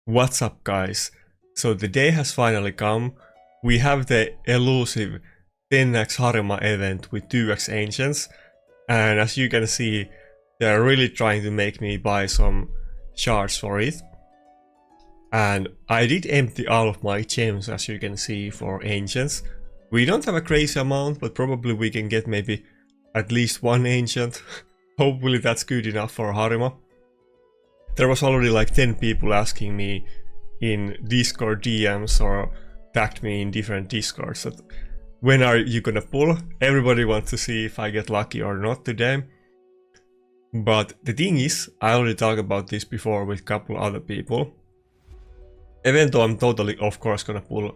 What's up, guys? So the day has finally come. We have the elusive 10x Harima event with 2x Ancients, and as you can see, they're really trying to make me buy some shards for it. And I did empty all of my gems, as you can see, for Ancients. We don't have a crazy amount, but probably we can get maybe at least one Ancient. Hopefully that's good enough for Harima. There was already like 10 people asking me in Discord DMs or tagged me in different Discords that when are you gonna pull? Everybody wants to see if I get lucky or not today. But the thing is, I already talked about this before with a couple other people. Even though I'm totally, of course, gonna pull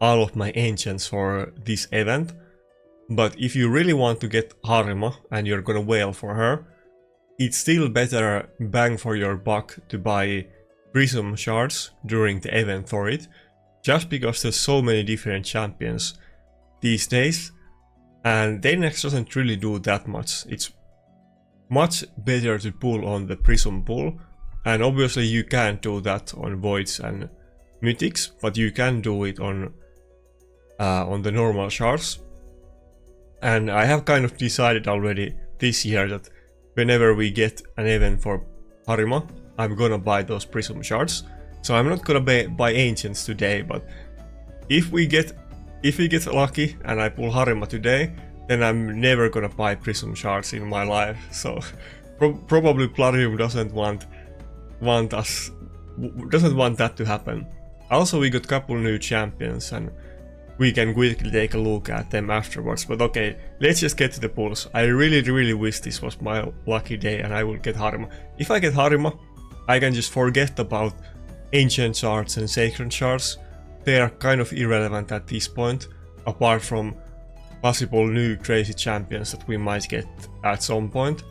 all of my Ancients for this event. But if you really want to get Harima and you're gonna wail for her, it's still better bang for your buck to buy Prism Shards during the event for it, just because there's so many different champions these days, and Next doesn't really do that much. It's much better to pull on the Prism pool, and obviously you can't do that on Voids and Mythics, but you can do it on the normal Shards. And I have kind of decided already this year that whenever we get an event for Harima, I'm gonna buy those Prism Shards. So I'm not gonna buy Ancients today, but if we get lucky and I pull Harima today, then I'm never gonna buy Prism Shards in my life. So probably Plarium doesn't want that to happen. Also, we got a couple new champions and we can quickly take a look at them afterwards. But okay, let's just get to the pulls. I really wish this was my lucky day and I will get Harima. If I get Harima, I can just forget about Ancient Shards and Sacred Shards. They are kind of irrelevant at this point, apart from possible new crazy champions that we might get at some point.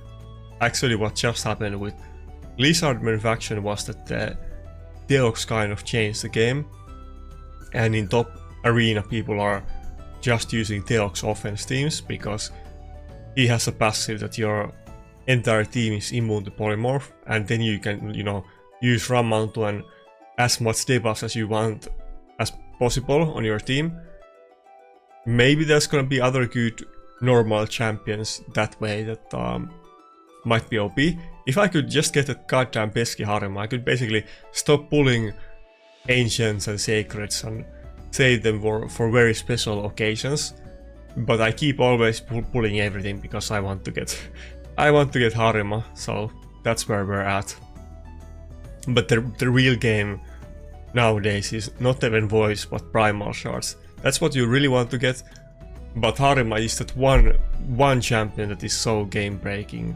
Actually, what just happened with Lizardman faction was that the Theox kind of changed the game, and in top arena people are just using Theox offense teams because he has a passive that your entire team is immune to polymorph, and then you can, use Ramantu and as much debuffs as you want as possible on your team. Maybe there's gonna be other good normal champions that way that might be OP. If I could just get a goddamn pesky Harima, I could basically stop pulling Ancients and Sacreds and save them for very special occasions. But I keep always pulling everything because I want to get Harima, so that's where we're at. But the real game nowadays is not even Voice but Primal Shards. That's what you really want to get. But Harima is that one champion that is so game breaking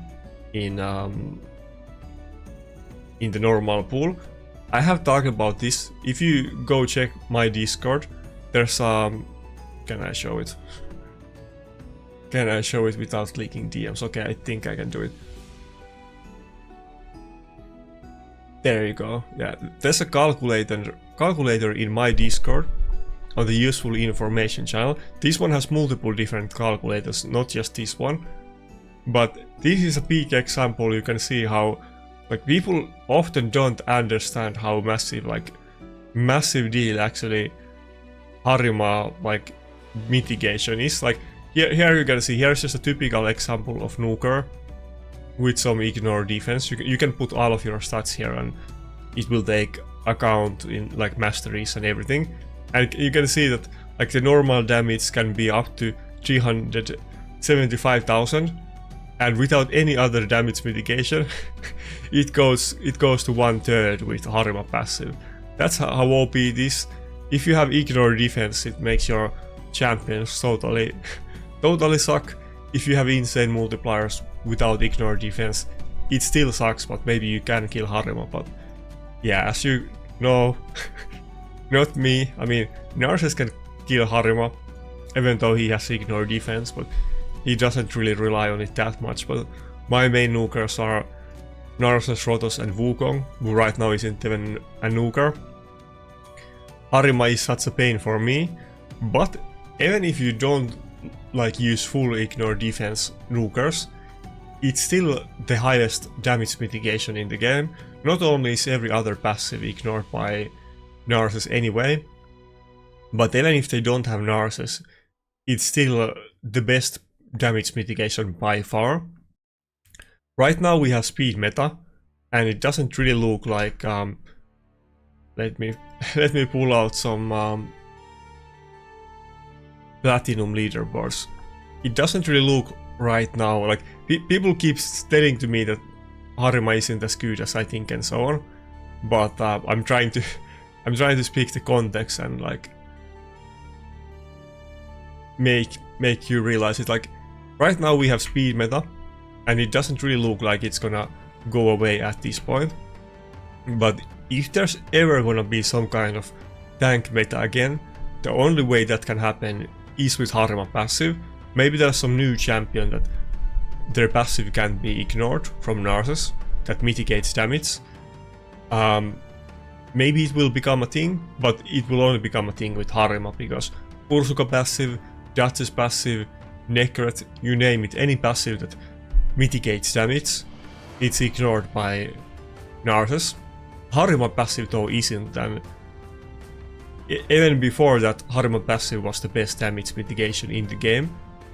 in the normal pool. I have talked about this. If you go check my Discord, there's can I show it? Can I show it without leaking DMs? Okay, I think I can do it. There you go. Yeah, there's a calculator in my Discord on the useful information channel. This one has multiple different calculators, not just this one. But this is a peak example. You can see how people often don't understand how massive deal actually Harima mitigation is. Here you can see, here's just a typical example of Nuker with some ignore defense. You can put all of your stats here and it will take account in masteries and everything. And you can see that the normal damage can be up to 375,000, and without any other damage mitigation it goes to 1/3 with Harima passive. That's how OP it is. If you have ignore defense, it makes your champions totally suck. If you have insane multipliers without ignore defense, it still sucks, but maybe you can kill Harima. But yeah, as you know, not me. I mean, Narcissus can kill Harima, even though he has ignore defense, but he doesn't really rely on it that much. But my main nukers are Narcissus, Rotos and Wukong, who right now isn't even a nuker. Harima is such a pain for me, but even if you don't use full ignore defense nukers, it's still the highest damage mitigation in the game. not only is every other passive ignored by Narses anyway, but even if they don't have Narses, it's still the best damage mitigation by far. Right now we have speed meta, and it doesn't really look like let me pull out some platinum leaderboards. It doesn't really look right now like people keep telling to me that Harima isn't as good as I think and so on, but I'm trying to speak the context and like make you realize it. Like right now we have speed meta, and it doesn't really look like it's gonna go away at this point. But if there's ever gonna be some kind of tank meta again, the only way that can happen is with Harima passive. Maybe there's some new champion that their passive can be ignored from Narses that mitigates damage. Maybe it will become a thing, but it will only become a thing with Harima because Ursuka passive, Duchess passive, Nakarada, you name it, any passive that mitigates damage, it's ignored by Narses. Harima passive though isn't, and even before that, Harima passive was the best damage mitigation in the game,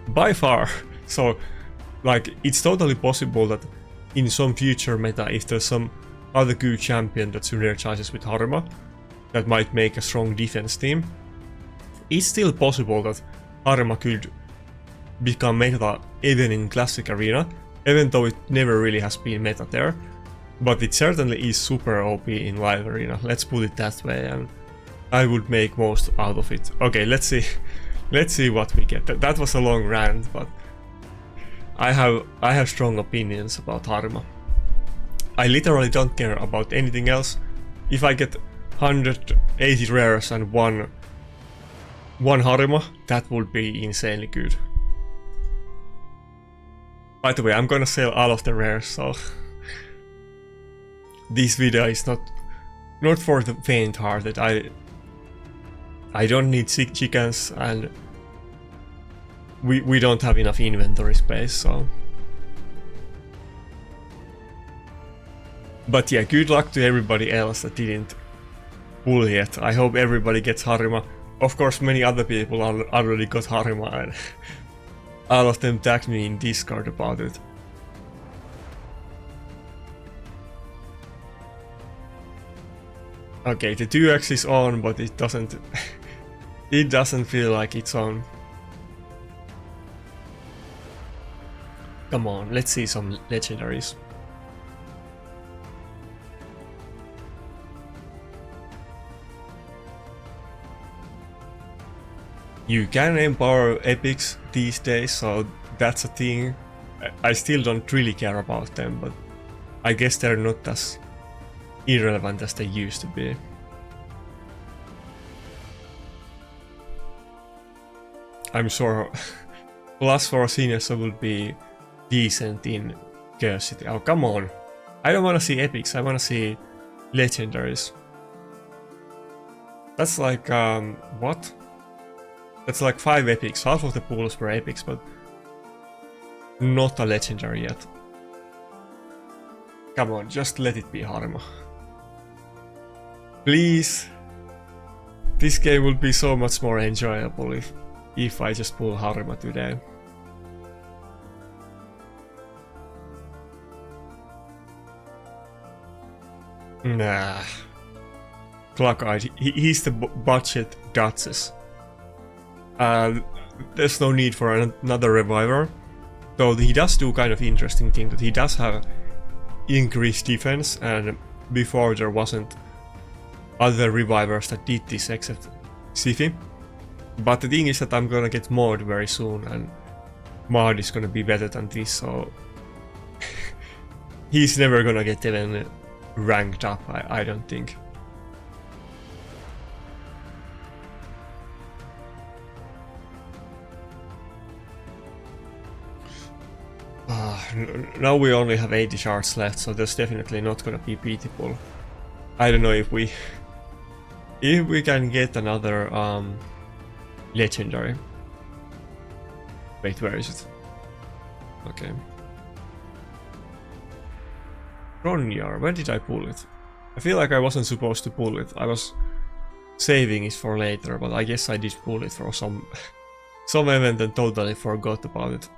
by far. So, like, it's totally possible that in some future meta, if there's some other good champion that synergizes with Harima, that might make a strong defense team, it's still possible that Harima could become meta even in Classic Arena, even though it never really has been meta there. But it certainly is super OP in Live Arena, let's put it that way, and I would make most out of it. Okay, let's see what we get. That was a long rant, but I have strong opinions about Harima. I literally don't care about anything else. If I get 180 rares and one Harima, that would be insanely good. By the way, I'm gonna sell all of the rares, so this video is not for the faint-hearted. I don't need sick chickens, and we don't have enough inventory space, so. But yeah, good luck to everybody else that didn't pull yet. I hope everybody gets Harima. Of course, many other people already got Harima, and all of them tagged me in Discord about it. Okay, the 2x is on, but it doesn't it doesn't feel like it's on. Come on, let's see some legendaries. You can empower epics these days, so that's a thing. I still don't really care about them, but I guess they're not as irrelevant as they used to be. I'm sure +4 seniors would be decent in Curse City. Oh, come on. I don't want to see epics, I want to see legendaries. That's like, what? That's like 5 epics, half of the pools were epics, but not a legendary yet. Come on, just let it be Harima. Please. This game would be so much more enjoyable if I just pull Harima today. Nah. Clock-eyed, he's the budget Duchess. There's no need for another reviver, though he does do kind of interesting thing that he does have increased defense, and before there wasn't other revivers that did this except Siphi. But the thing is that I'm gonna get Maud very soon, and Maud is gonna be better than this, so he's never gonna get even ranked up, I don't think. Now we only have 80 shards left, so there's definitely not gonna be beatable. I don't know if we can get another legendary. Wait, where is it? Okay. Ronjar, when did I pull it? I feel like I wasn't supposed to pull it. I was saving it for later, but I guess I did pull it for some event and totally forgot about it.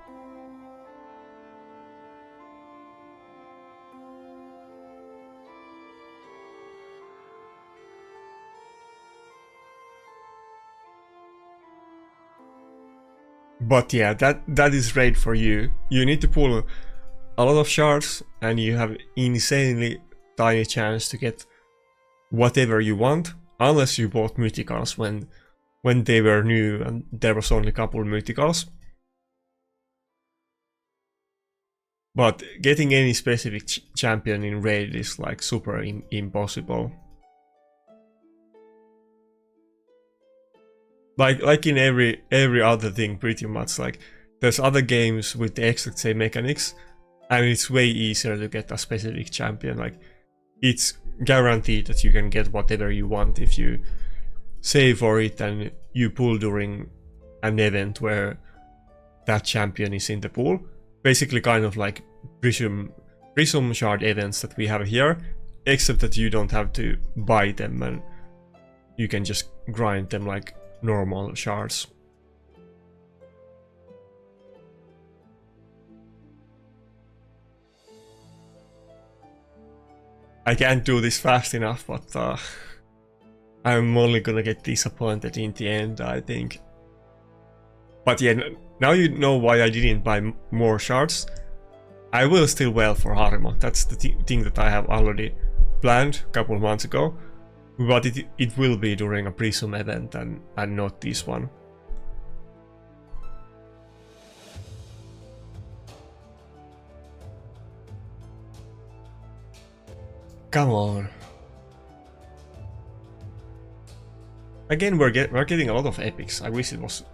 But yeah, that is raid for you. You need to pull a lot of shards and you have insanely tiny chance to get whatever you want, unless you bought mythicals when they were new and there was only a couple mythicals. But getting any specific champion in raid is like super impossible. Like in every other thing, pretty much. Like there's other games with the exact same mechanics, and it's way easier to get a specific champion. Like it's guaranteed that you can get whatever you want if you save for it and you pull during an event where that champion is in the pool. Basically, kind of like Prism shard events that we have here, except that you don't have to buy them and you can just grind them like normal shards. I can't do this fast enough, but I'm only gonna get disappointed in the end, I think. But yeah, now you know why I didn't buy more shards. I will still well for Harima. That's the thing that I have already planned a couple of months ago. But it will be during a Prism event and not this one. Come on. Again, we're getting a lot of epics. I wish it was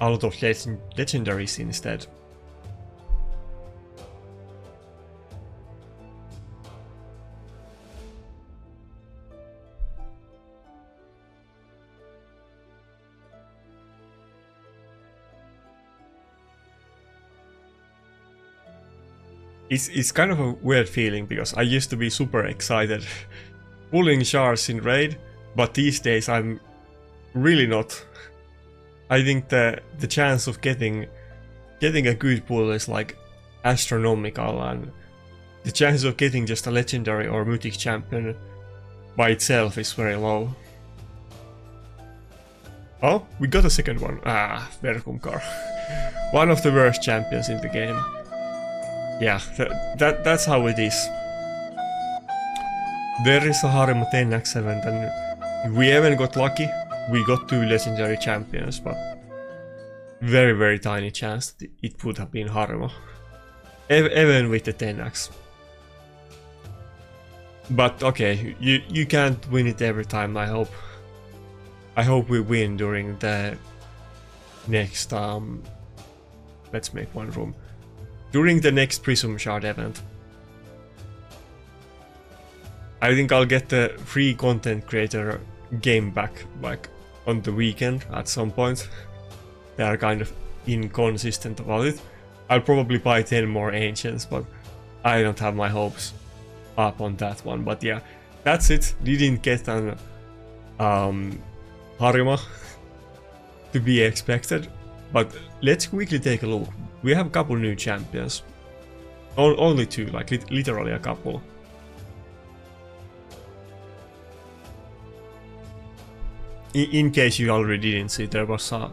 a lot of legendaries instead. It's kind of a weird feeling because I used to be super excited pulling shards in raid, but these days I'm really not. I think the chance of getting a good pull is like astronomical, and the chance of getting just a legendary or mythic champion by itself is very low. Oh, we got a second one. Ah, Verkumkar. One of the worst champions in the game. Yeah, that's how it is. There is a Harima 10x event and we haven't got lucky. We got 2 legendary champions, but very tiny chance that it would have been Harima. Even with the 10x. But okay, you can't win it every time, I hope. I hope we win during the next let's make one room. During the next Prism Shard event. I think I'll get the free content creator game back, like on the weekend at some point. They are kind of inconsistent about it. I'll probably buy 10 more ancients, but I don't have my hopes up on that one. But yeah, that's it. Didn't get an Harima to be expected. But let's quickly take a look. We have a couple new champions. Only 2, like literally a couple. In case you already didn't see, there was a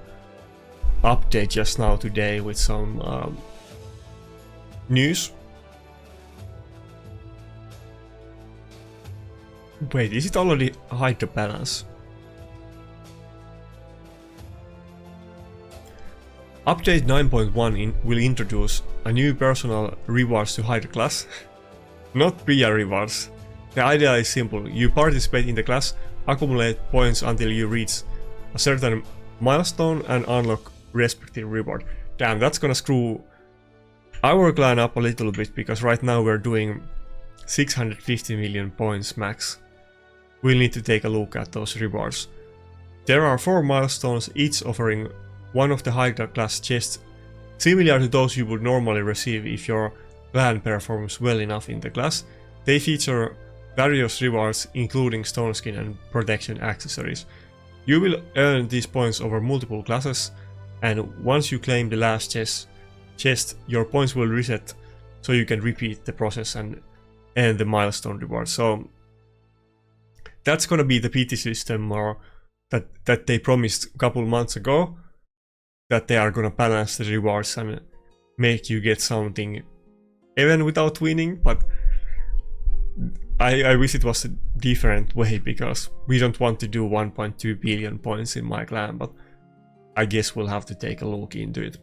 update just now today with some news. Wait, is it already Hydra balance? Update 9.1 will introduce a new personal rewards to Hydra class. Not Priya rewards. The idea is simple. You participate in the class, accumulate points until you reach a certain milestone and unlock respective reward. Damn, that's gonna screw our clan up a little bit, because right now we're doing 650 million points max. We'll need to take a look at those rewards. There are 4 milestones, each offering one of the Hydra class chests, similar to those you would normally receive if your clan performs well enough in the class. They feature various rewards including stone skin and protection accessories. You will earn these points over multiple classes, and once you claim the last chest, your points will reset so you can repeat the process and earn the milestone reward. So that's gonna be the PT system, or that they promised a couple months ago, that they are gonna balance the rewards and make you get something even without winning. But I wish it was a different way, because we don't want to do 1.2 billion points in my clan, but I guess we'll have to take a look into it.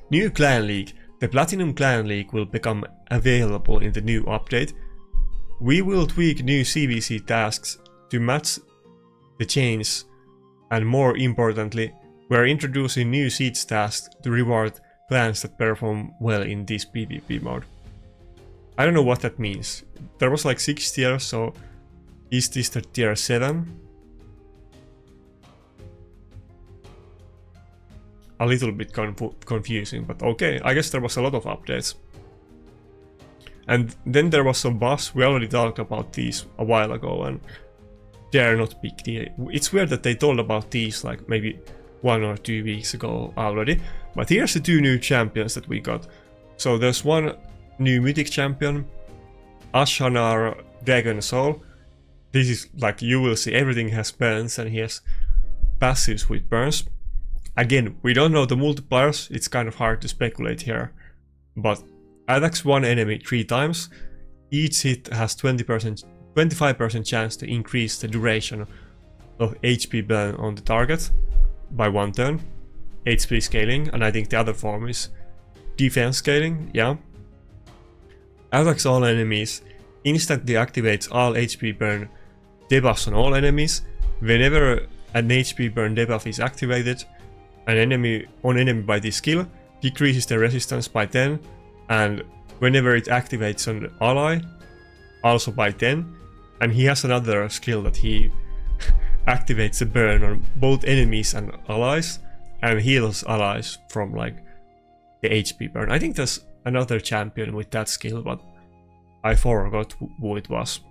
New Clan League. The Platinum Clan League will become available in the new update. We will tweak new CVC tasks to match the change, and more importantly, we're introducing new siege tasks to reward clans that perform well in this PvP mode. I don't know what that means. There was like 6 tiers, so is this the tier 7? A little bit confusing, but okay, I guess there was a lot of updates. And then there was some buffs. We already talked about these a while ago, and they're not big deal. It's weird that they told about these like maybe 1 or 2 weeks ago already. But here's the 2 new champions that we got. So there's one new mythic champion, Ashanar Dragon Soul. This is like, you will see everything has burns, and he has passives with burns. Again, we don't know the multipliers, it's kind of hard to speculate here. But attacks one enemy 3 times. Each hit has 25% chance to increase the duration of HP burn on the target by 1 turn. HP scaling, and I think the other form is defense scaling, yeah. Attacks all enemies, instantly activates all HP burn debuffs on all enemies. Whenever an HP burn debuff is activated, an enemy by this skill decreases the resistance by 10, and whenever it activates an ally, also by 10. And he has another skill that he activates a burn on both enemies and allies, and heals allies from like the HP burn. I think there's another champion with that skill, but I forgot who it was.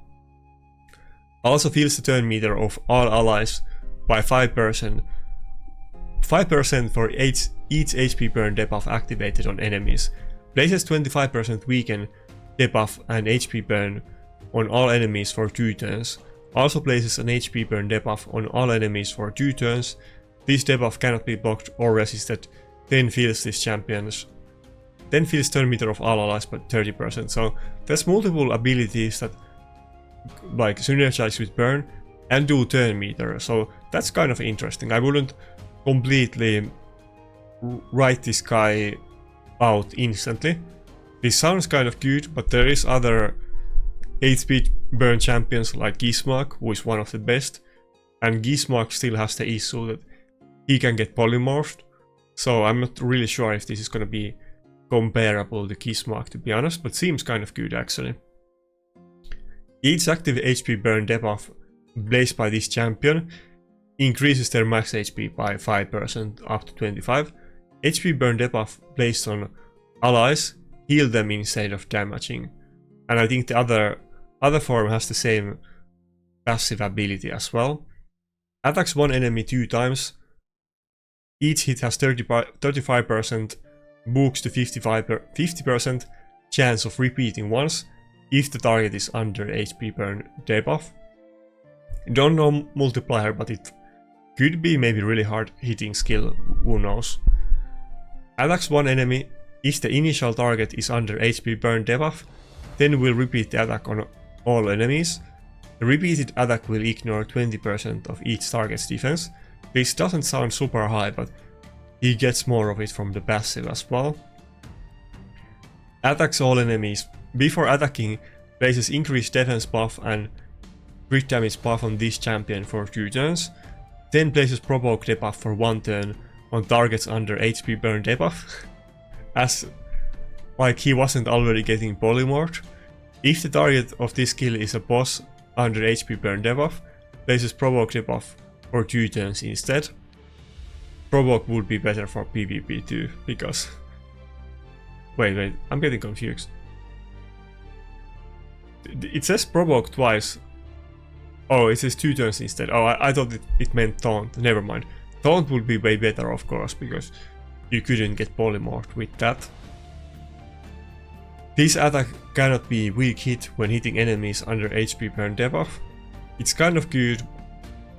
Also fills the turn meter of all allies by 5%. 5% for each HP burn debuff activated on enemies. Places 25% weaken debuff and HP burn on all enemies for 2 turns. Also places an HP burn debuff on all enemies for 2 turns. This debuff cannot be blocked or resisted. Then fills turn meter of all allies by 30%. So there's multiple abilities that like synergize with burn and do turn meter. So that's kind of interesting. I wouldn't completely write this guy out instantly. This sounds kind of good, but there is other 8-speed burn champions like Gizmark, who is one of the best, and Gizmark still has the issue that he can get polymorphed, so I'm not really sure if this is gonna be comparable to Gizmark, to be honest, but seems kind of good actually. Each active HP burn debuff placed by this champion increases their max HP by 5% up to 25. HP burn debuff placed on allies heal them instead of damaging. And I think the other form has the same passive ability as well. Attacks one enemy 2 times. Each hit has 35% books to 50% chance of repeating once if the target is under HP burn debuff. Don't know multiplier, but it could be maybe really hard hitting skill, who knows. Attacks one enemy if the initial target is under HP burn debuff, then will repeat the attack on all enemies. The repeated attack will ignore 20% of each target's defense. This doesn't sound super high, but he gets more of it from the passive as well. Attacks all enemies. Before attacking, places increased defense buff and crit damage buff on this champion for 2 turns. Then places provoke debuff for 1 turn on targets under HP burn debuff. As like he wasn't already getting polymorphed. If the target of this skill is a boss under HP burn debuff, places provoke debuff for 2 turns instead. Provoke would be better for PvP too, because... Wait, I'm getting confused. It says provoke twice. Oh, it says 2 turns instead. Oh, I thought it meant taunt. Never mind. Taunt would be way better, of course, because you couldn't get polymorphed with that. This attack cannot be weak hit when hitting enemies under HP burn debuff. It's kind of good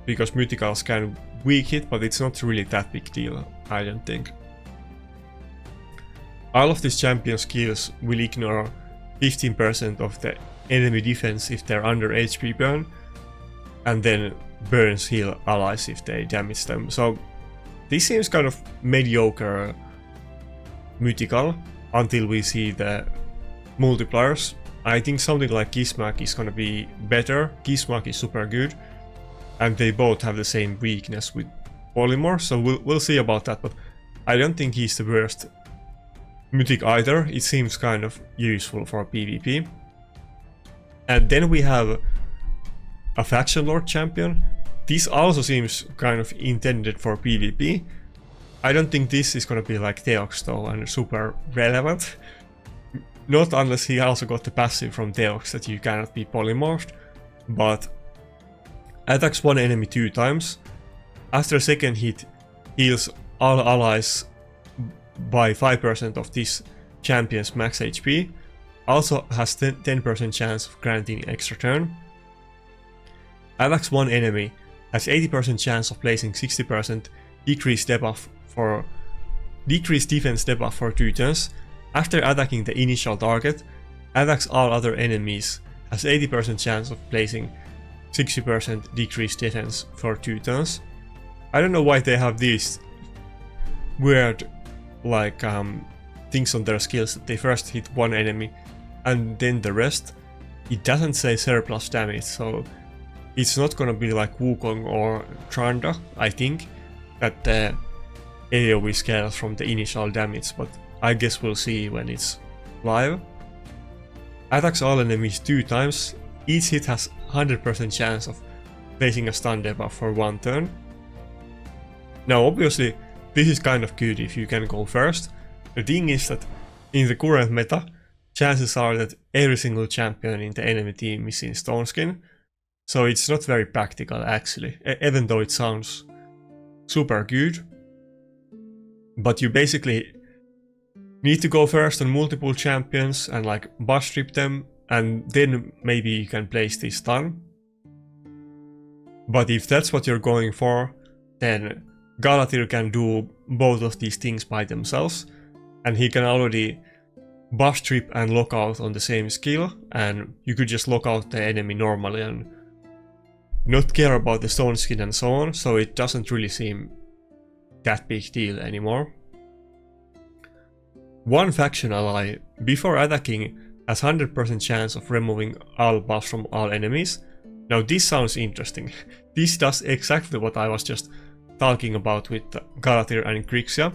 because Mythicals can weak hit, but it's not really that big deal, I don't think. All of these champion skills will ignore 15% of the enemy defense if they're under HP burn, and then burns heal allies if they damage them. So this seems kind of mediocre mythical until we see the multipliers. I think something like Gizmak is gonna be better. Gizmak is super good, and they both have the same weakness with polymorph, so we'll see about that, but I don't think he's the worst mythic either. It seems kind of useful for PvP. And then we have a Faction Lord champion. This also seems kind of intended for PvP. I don't think this is gonna be like Theox though and super relevant. Not unless he also got the passive from Theox that you cannot be polymorphed, but attacks one enemy 2 times. After a second hit, heals all allies by 5% of this champion's max HP. Also has 10% chance of granting extra turn. Attacks one enemy, has 80% chance of placing 60% decreased defense debuff for 2 turns. After attacking the initial target, attacks all other enemies, has 80% chance of placing 60% decreased defense for 2 turns. I don't know why they have these weird like things on their skills that they first hit one enemy and then the rest. It doesn't say surplus damage, so it's not gonna be like Wukong or Tranda, I think, that the AoE scales from the initial damage, but I guess we'll see when it's live. Attacks all enemies 2 times. Each hit has 100% chance of placing a stun debuff for 1 turn. Now obviously this is kind of good if you can go first. The thing is that in the current meta, chances are that every single champion in the enemy team is in Stone Skin, so it's not very practical actually, even though it sounds super good. But you basically need to go first on multiple champions and like buff strip them, and then maybe you can place this stun. But if that's what you're going for, then Galatir can do both of these things by themselves, and he can already buff strip and lock out on the same skill, and you could just lock out the enemy normally and not care about the stone skin and so on, so it doesn't really seem that big deal anymore. One faction ally, before attacking, has 100% chance of removing all buffs from all enemies. Now this sounds interesting. This does exactly what I was just talking about with Galatir and Grixia.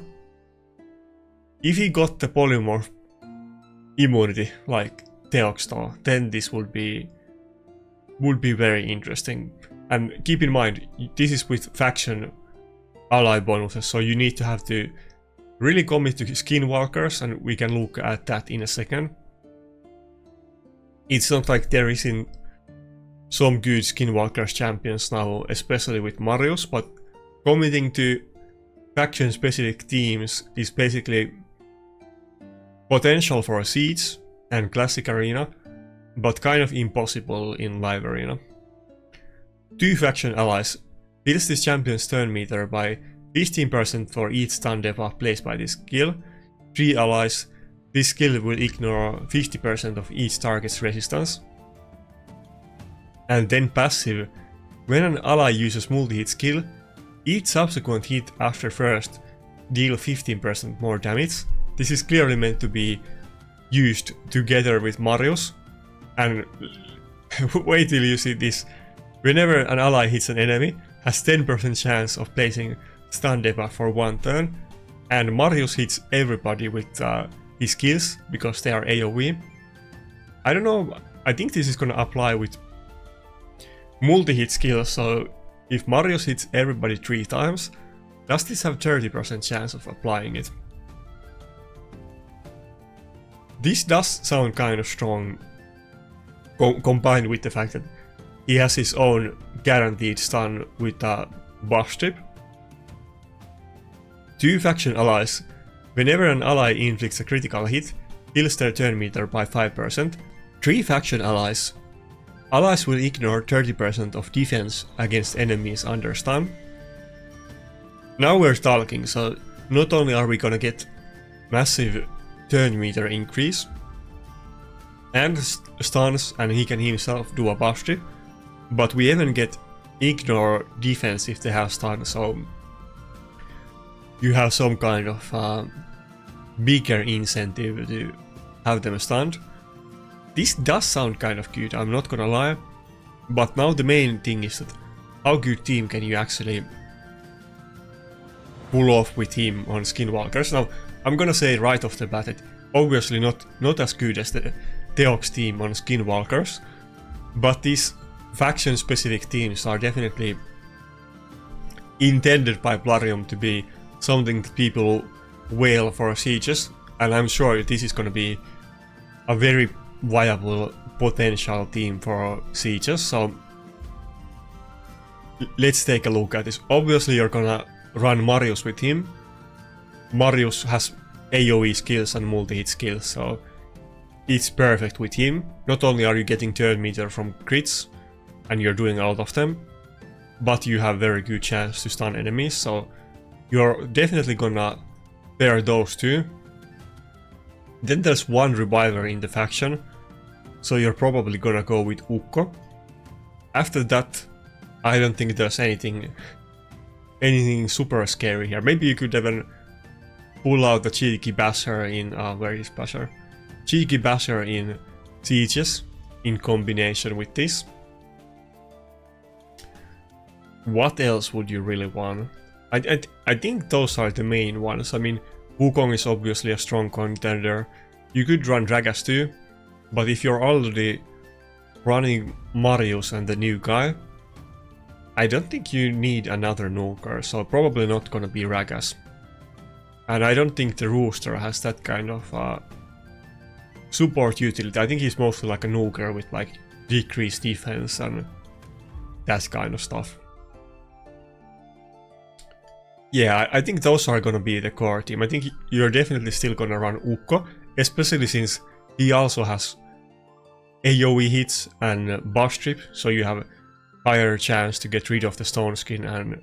If he got the polymorph immunity like Theoxstar, then this would be very interesting. And keep in mind, this is with faction ally bonuses, so you need to have to really commit to Skinwalkers, and we can look at that in a second. It's not like there isn't some good Skinwalkers champions now, especially with Marius, but committing to faction specific teams is basically potential for Siege and Classic Arena, but kind of impossible in Live Arena. 2 faction allies builds this champion's turn meter by 15% for each stun debuff placed by this skill. 3 allies, this skill will ignore 50% of each target's resistance. And then passive, when an ally uses multi-hit skill, each subsequent hit after first deal 15% more damage. This is clearly meant to be used together with Marius, and wait till you see this. Whenever an ally hits an enemy, has 10% chance of placing stun debuff for 1 turn, and Marius hits everybody with his skills because they are AoE. I don't know, I think this is gonna apply with multi-hit skills, so if Marius hits everybody 3 times, does this have 30% chance of applying it? This does sound kind of strong. combined with the fact that he has his own guaranteed stun with a buff strip. 2 faction allies. Whenever an ally inflicts a critical hit, heals their turn meter by 5%. 3 faction allies. Allies will ignore 30% of defense against enemies under stun. Now we're talking, so not only are we gonna get massive turn meter increase and stuns, and he can himself do a buff strip, but we even get ignore defense if they have stun, so you have some kind of bigger incentive to have them stunned. This does sound kind of good, I'm not gonna lie, but now the main thing is that how good team can you actually pull off with him on Skinwalkers. Now, I'm gonna say right off the bat that obviously not as good as the Theox team on Skinwalkers, but these faction specific teams are definitely intended by Plarium to be something that people wail for sieges, and I'm sure this is gonna be a very viable potential team for sieges, so let's take a look at this. Obviously you're gonna run Marius with him. Marius has AoE skills and multi-hit skills, so it's perfect with him. Not only are you getting turn meter from crits, and you're doing a lot of them, but you have very good chance to stun enemies, so you're definitely gonna pair those two. Then there's one reviver in the faction, so you're probably gonna go with Ukko. After that, I don't think there's anything super scary here. Maybe you could even pull out the Cheeky Basher in where is Basher? Cheeky Basher in Sieges in combination with this. What else would you really want? I think those are the main ones. I mean, Wukong is obviously a strong contender. You could run Dragas too, but if you're already running Marius and the new guy, I don't think you need another nuker, so probably not gonna be Ragas. And I don't think the Rooster has that kind of support utility. I think he's mostly like a nuker with like decreased defense and that kind of stuff. Yeah, I think those are gonna be the core team. I think you're definitely still gonna run Ukko, especially since he also has AoE hits and buff strip, so you have higher chance to get rid of the stone skin and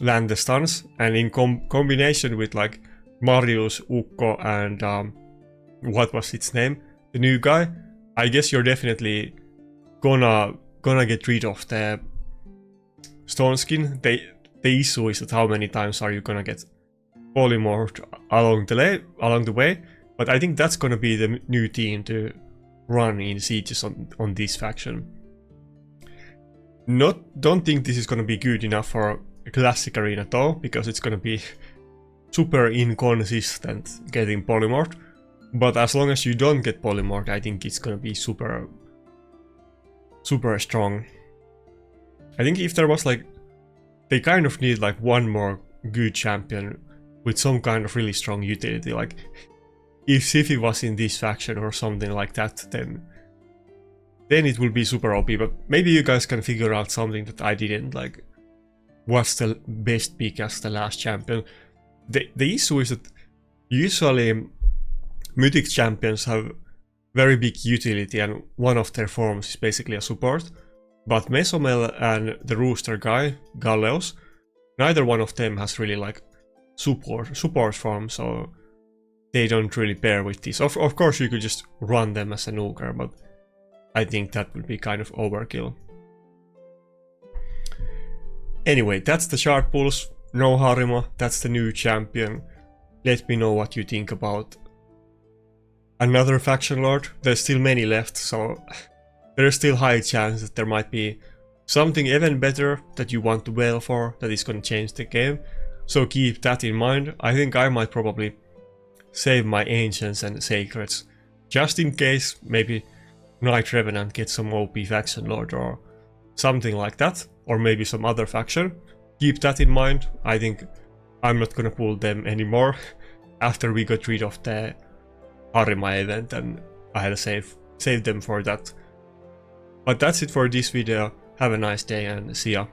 land the stuns. And in combination with like Marius, Ukko, and what was its name, the new guy, I guess you're definitely gonna get rid of the stone skin. The issue is that how many times are you gonna get polymorphed along the way, but I think that's gonna be the new team to run in sieges on this faction. Don't think this is gonna be good enough for a classic arena though, because it's gonna be super inconsistent getting polymorphed. But as long as you don't get polymorphed, I think it's gonna be super strong. I think if there was like, they kind of need like one more good champion with some kind of really strong utility. Like if Siphi was in this faction or something like that, then it will be super OP. But maybe you guys can figure out something that I didn't, like what's the best pick as the last champion. The issue is that usually mythic champions have very big utility and one of their forms is basically a support. But Mesomel and the Rooster guy, Galleos, neither one of them has really like support form, so they don't really pair with this. Of course you could just run them as a nuker, but I think that would be kind of overkill. Anyway, that's the shard pulls. No Harima, that's the new champion. Let me know what you think about another faction lord. There's still many left, so there's still high chance that there might be something even better that you want to wail for that is going to change the game. So keep that in mind. I think I might probably save my ancients and sacreds just in case. Maybe Night Revenant gets some OP faction lord or something like that, or maybe some other faction. Keep that in mind. I think I'm not gonna pull them anymore after we got rid of the Harima event, and I had to save them for that But that's it for this video. Have a nice day and see ya.